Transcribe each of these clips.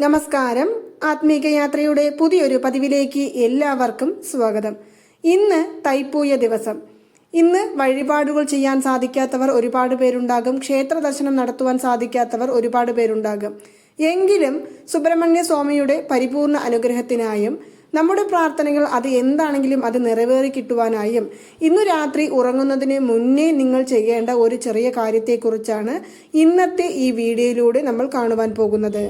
നമസ്കാരം. ആത്മീക യാത്രയുടെ പുതിയൊരു പതിവിലേക്ക് എല്ലാവർക്കും സ്വാഗതം. ഇന്ന് തൈപ്പൂയ ദിവസം. ഇന്ന് വഴിപാടുകൾ ചെയ്യാൻ സാധിക്കാത്തവർ ഒരുപാട് പേരുണ്ടാകും. ക്ഷേത്ര ദർശനം നടത്തുവാൻ സാധിക്കാത്തവർ ഒരുപാട് പേരുണ്ടാകും. എങ്കിലും സുബ്രഹ്മണ്യ സ്വാമിയുടെ പരിപൂർണ അനുഗ്രഹത്തിനായും നമ്മുടെ പ്രാർത്ഥനകൾ അത് എന്താണെങ്കിലും അത് നിറവേറി കിട്ടുവാനായും ഇന്നു രാത്രി ഉറങ്ങുന്നതിന് മുന്നേ നിങ്ങൾ ചെയ്യേണ്ട ഒരു ചെറിയ കാര്യത്തെക്കുറിച്ചാണ് ഇന്നത്തെ ഈ വീഡിയോയിലൂടെ നമ്മൾ കാണുവാൻ പോകുന്നത്.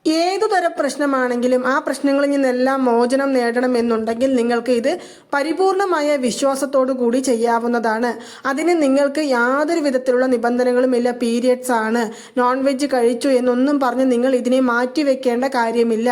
ഏതുതരം പ്രശ്നമാണെങ്കിലും ആ പ്രശ്നങ്ങളിൽ നിന്നെല്ലാം മോചനം നേടണമെന്നുണ്ടെങ്കിൽ നിങ്ങൾക്ക് ഇത് പരിപൂർണമായ വിശ്വാസത്തോടു കൂടി ചെയ്യാവുന്നതാണ്. അതിന് നിങ്ങൾക്ക് യാതൊരു വിധത്തിലുള്ള നിബന്ധനകളുമില്ല. പീരിയഡ്സ് ആണ്, നോൺ വെജ് കഴിച്ചു എന്നൊന്നും പറഞ്ഞ് നിങ്ങൾ ഇതിനെ മാറ്റിവെക്കേണ്ട കാര്യമില്ല.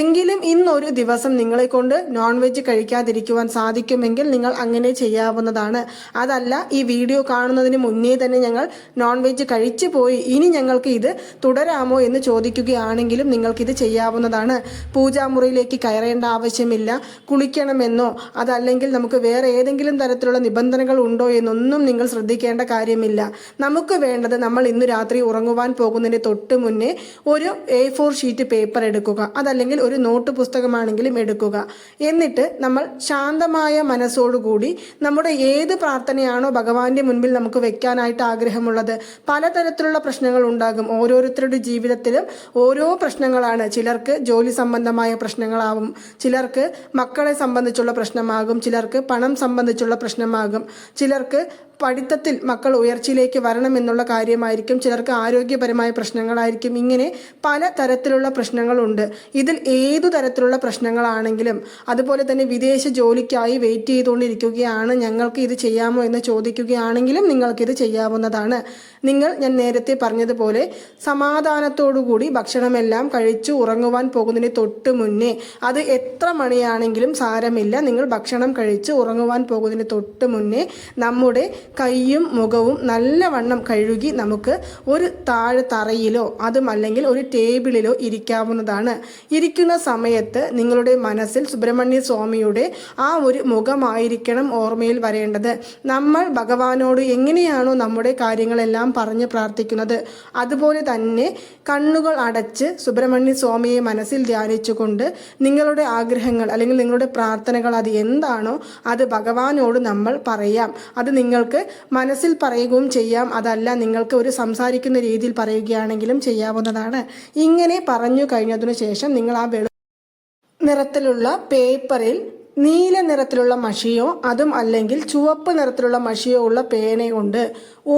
എങ്കിലും ഇന്നൊരു ദിവസം നിങ്ങളെ കൊണ്ട് നോൺ വെജ് കഴിക്കാതിരിക്കുവാൻ സാധിക്കുമെങ്കിൽ നിങ്ങൾ അങ്ങനെ ചെയ്യാവുന്നതാണ്. അതല്ല, ഈ വീഡിയോ കാണുന്നതിന് മുന്നേ തന്നെ ഞങ്ങൾ നോൺ വെജ് കഴിച്ചു പോയി, ഇനി ഞങ്ങൾക്ക് ഇത് തുടരാമോ എന്ന് ചോദിക്കുകയാണെങ്കിലും നിങ്ങൾക്കിത് ചെയ്യാവുന്നതാണ്. പൂജാമുറിയിലേക്ക് കയറേണ്ട ആവശ്യമില്ല. കുളിക്കണമെന്നോ അതല്ലെങ്കിൽ നമുക്ക് വേറെ ഏതെങ്കിലും തരത്തിലുള്ള നിബന്ധനകൾ ഉണ്ടോ എന്നൊന്നും നിങ്ങൾ ശ്രദ്ധിക്കേണ്ട കാര്യമില്ല. നമുക്ക് വേണ്ടത്, നമ്മൾ ഇന്ന് രാത്രി ഉറങ്ങുവാൻ പോകുന്നതിന് തൊട്ട് മുന്നേ ഒരു A4 ഷീറ്റ് പേപ്പർ എടുക്കുക, അതല്ലെങ്കിൽ ഒരു നോട്ട് പുസ്തകമാണെങ്കിലും എടുക്കുക. എന്നിട്ട് നമ്മൾ ശാന്തമായ മനസ്സോടുകൂടി നമ്മുടെ ഏത് പ്രാർത്ഥനയാണോ ഭഗവാന്റെ മുൻപിൽ നമുക്ക് വെക്കാനായിട്ട് ആഗ്രഹമുള്ളത്, പലതരത്തിലുള്ള പ്രശ്നങ്ങൾ ഉണ്ടാകും. ഓരോരുത്തരുടെ ജീവിതത്തിലും ഓരോ പ്രശ്നങ്ങളാണ്. ചിലർക്ക് ജോലി സംബന്ധമായ പ്രശ്നങ്ങളാവും, ചിലർക്ക് മക്കളെ സംബന്ധിച്ചുള്ള പ്രശ്നമാകും, ചിലർക്ക് പണം സംബന്ധിച്ചുള്ള പ്രശ്നമാകും, ചിലർക്ക് പഠിത്തത്തിൽ മക്കൾ ഉയർച്ചയിലേക്ക് വരണമെന്നുള്ള കാര്യമായിരിക്കും, ചിലർക്ക് ആരോഗ്യപരമായ പ്രശ്നങ്ങളായിരിക്കും. ഇങ്ങനെ പല തരത്തിലുള്ള പ്രശ്നങ്ങളുണ്ട്. ഇതിൽ ഏതു തരത്തിലുള്ള പ്രശ്നങ്ങളാണെങ്കിലും, അതുപോലെ തന്നെ വിദേശ ജോലിക്കായി വെയിറ്റ് ചെയ്തുകൊണ്ടിരിക്കുകയാണ്, ഞങ്ങൾക്ക് ഇത് ചെയ്യാമോ എന്ന് ചോദിക്കുകയാണെങ്കിലും നിങ്ങൾക്കിത് ചെയ്യാവുന്നതാണ്. ഞാൻ നേരത്തെ പറഞ്ഞതുപോലെ സമാധാനത്തോടുകൂടി ഭക്ഷണമെല്ലാം കഴിച്ചു ഉറങ്ങുവാൻ പോകുന്നതിന് തൊട്ട് മുന്നേ, അത് എത്ര മണിയാണെങ്കിലും സാരമില്ല, നിങ്ങൾ ഭക്ഷണം കഴിച്ച് ഉറങ്ങുവാൻ പോകുന്നതിന് തൊട്ട് മുന്നേ നമ്മുടെ കൈയും മുഖവും നല്ലവണ്ണം കഴുകി നമുക്ക് ഒരു താഴെ തറയിലോ അതും അല്ലെങ്കിൽ ഒരു ടേബിളിലോ ഇരിക്കാവുന്നതാണ്. ഇരിക്കുന്ന സമയത്ത് നിങ്ങളുടെ മനസ്സിൽ സുബ്രഹ്മണ്യ സ്വാമിയുടെ ആ ഒരു മുഖമായിരിക്കണം ഓർമ്മയിൽ വരേണ്ടത്. നമ്മൾ ഭഗവാനോട് എങ്ങനെയാണോ നമ്മുടെ കാര്യങ്ങളെല്ലാം പറഞ്ഞ് പ്രാർത്ഥിക്കുന്നത്, അതുപോലെ തന്നെ കണ്ണുകൾ അടച്ച് സുബ്രഹ്മണ്യ സ്വാമിയെ മനസ്സിൽ ധ്യാനിച്ചുകൊണ്ട് നിങ്ങളുടെ ആഗ്രഹങ്ങൾ അല്ലെങ്കിൽ നിങ്ങളുടെ പ്രാർത്ഥനകൾ അത് എന്താണോ അത് ഭഗവാനോട് നമ്മൾ പറയാം. അത് നിങ്ങൾക്ക് മനസ്സിൽ പറയുകയും ചെയ്യാം, അതല്ല നിങ്ങൾക്ക് ഒരു സംസാരിക്കുന്ന രീതിയിൽ പറയുകയാണെങ്കിലും ചെയ്യാവുന്നതാണ്. ഇങ്ങനെ പറഞ്ഞു കഴിഞ്ഞതിനു ശേഷം നിങ്ങൾ ആ നിറത്തിലുള്ള പേപ്പറിൽ നീല നിറത്തിലുള്ള മഷിയോ അതും അല്ലെങ്കിൽ ചുവപ്പ് നിറത്തിലുള്ള മഷിയോ ഉള്ള പേന കൊണ്ട്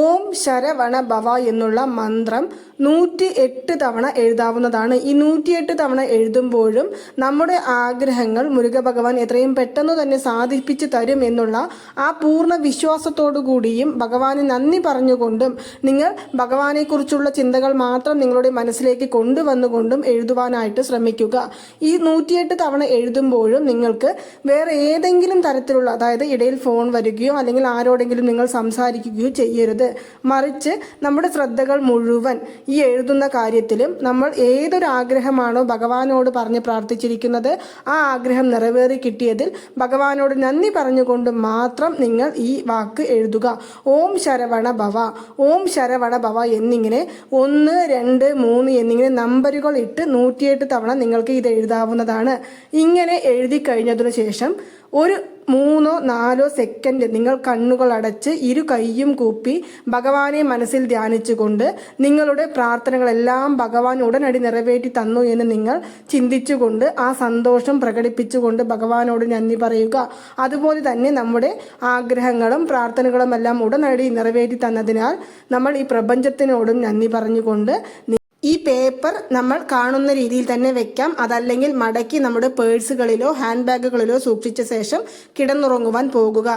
ഓം ശരവണ ഭവ എന്നുള്ള മന്ത്രം 108 തവണ എഴുതാവുന്നതാണ്. ഈ 108 തവണ എഴുതുമ്പോഴും നമ്മുടെ ആഗ്രഹങ്ങൾ മുരുക ഭഗവാൻ എത്രയും പെട്ടെന്ന് തന്നെ സാധിപ്പിച്ചു തരും എന്നുള്ള ആ പൂർണ്ണ വിശ്വാസത്തോടു കൂടിയും ഭഗവാന് നന്ദി പറഞ്ഞുകൊണ്ടും നിങ്ങൾ ഭഗവാനെക്കുറിച്ചുള്ള ചിന്തകൾ മാത്രം നിങ്ങളുടെ മനസ്സിലേക്ക് കൊണ്ടുവന്നുകൊണ്ടും എഴുതുവാനായിട്ട് ശ്രമിക്കുക. ഈ 108 തവണ എഴുതുമ്പോഴും നിങ്ങൾക്ക് വേറെ ഏതെങ്കിലും തരത്തിലുള്ള, അതായത് ഇടയിൽ ഫോൺ വരികയോ അല്ലെങ്കിൽ ആരോടെങ്കിലും നിങ്ങൾ സംസാരിക്കുകയോ ചെയ്യരുത്. മറിച്ച് നമ്മുടെ ശ്രദ്ധകൾ മുഴുവൻ ഈ എഴുതുന്ന കാര്യത്തിലും നമ്മൾ ഏതൊരു ആഗ്രഹമാണോ ഭഗവാനോട് പറഞ്ഞ് പ്രാർത്ഥിച്ചിരിക്കുന്നത് ആ ആഗ്രഹം നിറവേറി കിട്ടിയതിൽ ഭഗവാനോട് നന്ദി പറഞ്ഞുകൊണ്ട് മാത്രം നിങ്ങൾ ഈ വാക്ക് എഴുതുക. ഓം ശരവണ ഭവ, ഓം ശരവണ ഭവ എന്നിങ്ങനെ 1, 2, 3 എന്നിങ്ങനെ നമ്പറുകൾ ഇട്ട് 108 തവണ നിങ്ങൾക്ക് ഇത് എഴുതാവുന്നതാണ്. ഇങ്ങനെ എഴുതി കഴിഞ്ഞതിനു ശേഷം ഒരു 3-4 സെക്കൻഡ് നിങ്ങൾ കണ്ണുകൾ അടച്ച് ഇരു കൈയും കൂപ്പി ഭഗവാനെ മനസ്സിൽ ധ്യാനിച്ചുകൊണ്ട് നിങ്ങളുടെ പ്രാർത്ഥനകളെല്ലാം ഭഗവാൻ ഉടനടി നിറവേറ്റി തന്നു എന്ന് നിങ്ങൾ ചിന്തിച്ചുകൊണ്ട് ആ സന്തോഷം പ്രകടിപ്പിച്ചുകൊണ്ട് ഭഗവാനോട് നന്ദി പറയുക. അതുപോലെ തന്നെ നമ്മുടെ ആഗ്രഹങ്ങളും പ്രാർത്ഥനകളും എല്ലാം ഉടനടി നിറവേറ്റി തന്നതിനാൽ നമ്മൾ ഈ പ്രപഞ്ചത്തിനോടും നന്ദി പറഞ്ഞുകൊണ്ട് ഈ പേപ്പർ നമ്മൾ കാണുന്ന രീതിയിൽ തന്നെ വെക്കാം. അതല്ലെങ്കിൽ മടക്കി നമ്മുടെ പേഴ്സുകളിലോ ഹാൻഡ് ബാഗുകളിലോ സൂക്ഷിച്ച ശേഷം കിടന്നുറങ്ങുവാൻ പോകുക.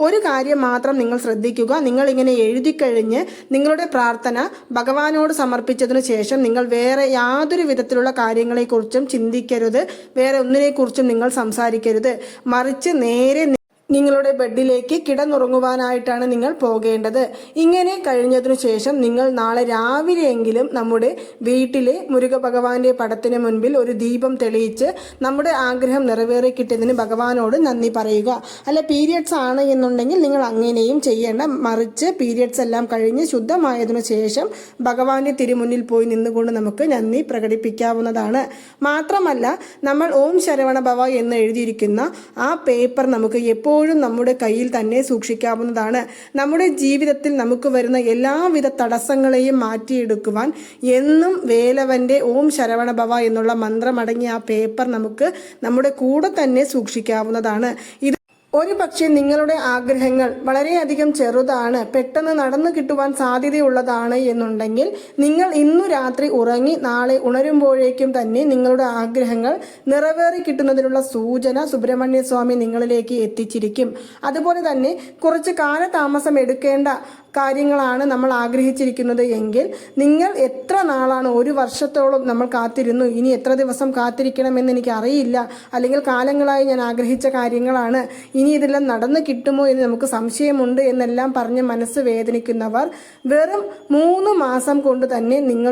ഒരു കാര്യം മാത്രം നിങ്ങൾ ശ്രദ്ധിക്കുക, നിങ്ങൾ ഇങ്ങനെ എഴുതി കഴിഞ്ഞ് നിങ്ങളുടെ പ്രാർത്ഥന ഭഗവാനോട് സമർപ്പിച്ചതിനു ശേഷം നിങ്ങൾ വേറെ യാതൊരു വിധത്തിലുള്ള കാര്യങ്ങളെക്കുറിച്ചും ചിന്തിക്കരുത്, വേറെ ഒന്നിനെക്കുറിച്ചും നിങ്ങൾ സംസാരിക്കരുത്. മറിച്ച് നേരെ നിങ്ങളുടെ ബെഡിലേക്ക് കിടന്നുറങ്ങുവാനായിട്ടാണ് നിങ്ങൾ പോകേണ്ടത്. ഇങ്ങനെ കഴിഞ്ഞതിനു ശേഷം നിങ്ങൾ നാളെ രാവിലെയെങ്കിലും നമ്മുടെ വീട്ടിലെ മുരുക ഭഗവാന്റെ പടത്തിന് മുൻപിൽ ഒരു ദീപം തെളിയിച്ച് നമ്മുടെ ആഗ്രഹം നിറവേറി കിട്ടിയതിന് ഭഗവാനോട് നന്ദി പറയുക. അല്ല, പീരിയഡ്സ് ആണ് എന്നുണ്ടെങ്കിൽ നിങ്ങൾ അങ്ങനെയും ചെയ്യേണ്ട. മറിച്ച് പീരിയഡ്സ് എല്ലാം കഴിഞ്ഞ് ശുദ്ധമായതിനു ശേഷം ഭഗവാന്റെ തിരുമുന്നിൽ പോയി നിന്നുകൊണ്ട് നമുക്ക് നന്ദി പ്രകടിപ്പിക്കാവുന്നതാണ്. മാത്രമല്ല, നമ്മൾ ഓം ശരവണ ഭവ എന്ന് എഴുതിയിരിക്കുന്ന ആ പേപ്പർ നമുക്ക് എപ്പോഴും നമ്മുടെ കയ്യിൽ തന്നെ സൂക്ഷിക്കാവുന്നതാണ്. നമ്മുടെ ജീവിതത്തിൽ നമുക്ക് വരുന്ന എല്ലാവിധ തടസ്സങ്ങളെയും മാറ്റിയെടുക്കുവാൻ എന്നും വേലവന്റെ ഓം ശരവണ ഭവ എന്നുള്ള മന്ത്രമടങ്ങിയ ആ പേപ്പർ നമുക്ക് നമ്മുടെ കൂടെ തന്നെ സൂക്ഷിക്കാവുന്നതാണ്. ഒരു പക്ഷേ നിങ്ങളുടെ ആഗ്രഹങ്ങൾ വളരെയധികം ചെറുതാണ്, പെട്ടെന്ന് നടന്നു കിട്ടുവാൻ സാധ്യതയുള്ളതാണ് എന്നുണ്ടെങ്കിൽ നിങ്ങൾ ഇന്നു രാത്രി ഉറങ്ങി നാളെ ഉണരുമ്പോഴേക്കും തന്നെ നിങ്ങളുടെ ആഗ്രഹങ്ങൾ നിറവേറി കിട്ടുന്നതിനുള്ള സൂചന സുബ്രഹ്മണ്യ സ്വാമി നിങ്ങളിലേക്ക് എത്തിച്ചിരിക്കും. അതുപോലെ തന്നെ കുറച്ച് കാലതാമസം എടുക്കേണ്ട കാര്യങ്ങളാണ് നമ്മൾ ആഗ്രഹിച്ചിരിക്കുന്നത് എങ്കിൽ നിങ്ങൾ എത്ര നാളാണ്, ഒരു വർഷത്തോളം നമ്മൾ കാത്തിരുന്നു, ഇനി എത്ര ദിവസം കാത്തിരിക്കണമെന്ന് എനിക്ക് അറിയില്ല, അല്ലെങ്കിൽ കാലങ്ങളായി ഞാൻ ആഗ്രഹിച്ച കാര്യങ്ങളാണ്, ഇനി ഇതെല്ലാം നടന്നു കിട്ടുമോ എന്ന് നമുക്ക് സംശയമുണ്ട് എന്നെല്ലാം പറഞ്ഞ് മനസ്സ് വേദനിക്കുന്നവർ വെറും 3 മാസം കൊണ്ട് തന്നെ നിങ്ങൾ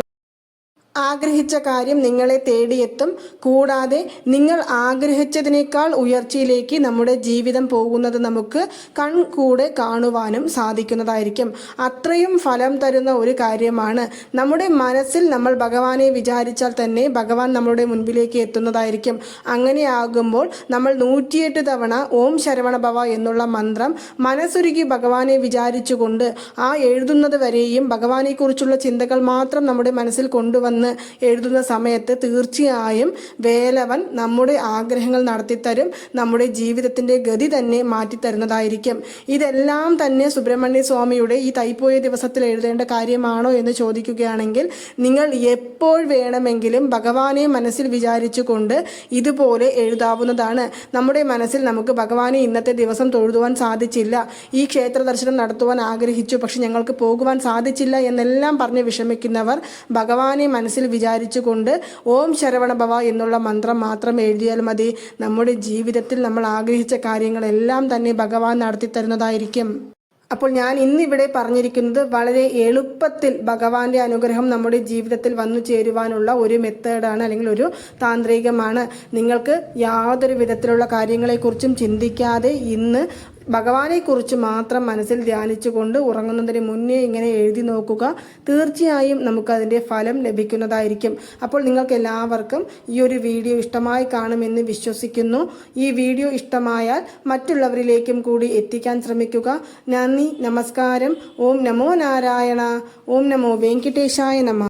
ആഗ്രഹിച്ച കാര്യം നിങ്ങളെ തേടിയെത്തും. കൂടാതെ നിങ്ങൾ ആഗ്രഹിച്ചതിനേക്കാൾ ഉയർച്ചയിലേക്ക് നമ്മുടെ ജീവിതം പോകുന്നത് നമുക്ക് കൺകൂടെ കാണുവാനും സാധിക്കുന്നതായിരിക്കും. അത്രയും ഫലം തരുന്ന ഒരു കാര്യമാണ്. നമ്മുടെ മനസ്സിൽ നമ്മൾ ഭഗവാനെ വിചാരിച്ചാൽ തന്നെ ഭഗവാൻ നമ്മുടെ മുൻപിലേക്ക് എത്തുന്നതായിരിക്കും. അങ്ങനെയാകുമ്പോൾ നമ്മൾ 108 തവണ ഓം ശരവണ ഭവ എന്നുള്ള മന്ത്രം മനസ്സുരുകി ഭഗവാനെ വിചാരിച്ചുകൊണ്ട് ആ എഴുതുന്നത് വരെയും ഭഗവാനെക്കുറിച്ചുള്ള ചിന്തകൾ മാത്രം നമ്മുടെ മനസ്സിൽ കൊണ്ടുവന്ന് എഴുതുന്ന സമയത്ത് തീർച്ചയായും വേലവൻ നമ്മുടെ ആഗ്രഹങ്ങൾ നടത്തിത്തരും, നമ്മുടെ ജീവിതത്തിന്റെ ഗതി തന്നെ മാറ്റിത്തരുന്നതായിരിക്കും. ഇതെല്ലാം തന്നെ സുബ്രഹ്മണ്യ സ്വാമിയുടെ ഈ തൈപ്പൂയ ദിവസത്തിൽ എഴുതേണ്ട കാര്യമാണോ എന്ന് ചോദിക്കുകയാണെങ്കിൽ നിങ്ങൾ എപ്പോൾ വേണമെങ്കിലും ഭഗവാനെ മനസ്സിൽ വിചാരിച്ചുകൊണ്ട് ഇതുപോലെ എഴുതാവുന്നതാണ്. നമ്മുടെ മനസ്സിൽ നമുക്ക് ഭഗവാനെ ഇന്നത്തെ ദിവസം തൊഴുതുവാൻ സാധിച്ചില്ല, ഈ ക്ഷേത്ര ദർശനം നടത്തുവാൻ ആഗ്രഹിച്ചു പക്ഷെ ഞങ്ങൾക്ക് പോകുവാൻ സാധിച്ചില്ല എന്നെല്ലാം പറഞ്ഞ് വിഷമിക്കുന്നവർ ഭഗവാനെ മനസ്സിൽ വിചാരിച്ചുകൊണ്ട് ഓം ശരവണ ഭവ എന്നുള്ള മന്ത്രം മാത്രം എഴുതിയാൽ മതി. നമ്മുടെ ജീവിതത്തിൽ നമ്മൾ ആഗ്രഹിച്ച കാര്യങ്ങളെല്ലാം തന്നെ ഭഗവാൻ നടത്തിത്തരുന്നതായിരിക്കും. അപ്പോൾ ഞാൻ ഇന്നിവിടെ പറഞ്ഞിരിക്കുന്നത് വളരെ എളുപ്പത്തിൽ ഭഗവാന്റെ അനുഗ്രഹം നമ്മുടെ ജീവിതത്തിൽ വന്നു ചേരുവാനുള്ള ഒരു മെത്തേഡാണ്, അല്ലെങ്കിൽ ഒരു താന്ത്രികമാണ്. നിങ്ങൾക്ക് യാതൊരു വിധത്തിലുള്ള കാര്യങ്ങളെക്കുറിച്ചും ചിന്തിക്കാതെ ഇന്ന് ഭഗവാനെക്കുറിച്ച് മാത്രം മനസ്സിൽ ധ്യാനിച്ചുകൊണ്ട് ഉറങ്ങുന്നതിന് മുന്നേ ഇങ്ങനെ എഴുതി നോക്കുക. തീർച്ചയായും നമുക്കതിൻ്റെ ഫലം ലഭിക്കുന്നതായിരിക്കും. അപ്പോൾ നിങ്ങൾക്ക് എല്ലാവർക്കും ഈ ഒരു വീഡിയോ ഇഷ്ടമായി കാണുമെന്ന് വിശ്വസിക്കുന്നു. ഈ വീഡിയോ ഇഷ്ടമായാൽ മറ്റുള്ളവരിലേക്കും കൂടി എത്തിക്കാൻ ശ്രമിക്കുക. നന്ദി, നമസ്കാരം. ഓം നമോ നാരായണ. ഓം നമോ വെങ്കിടേശായ നമഃ.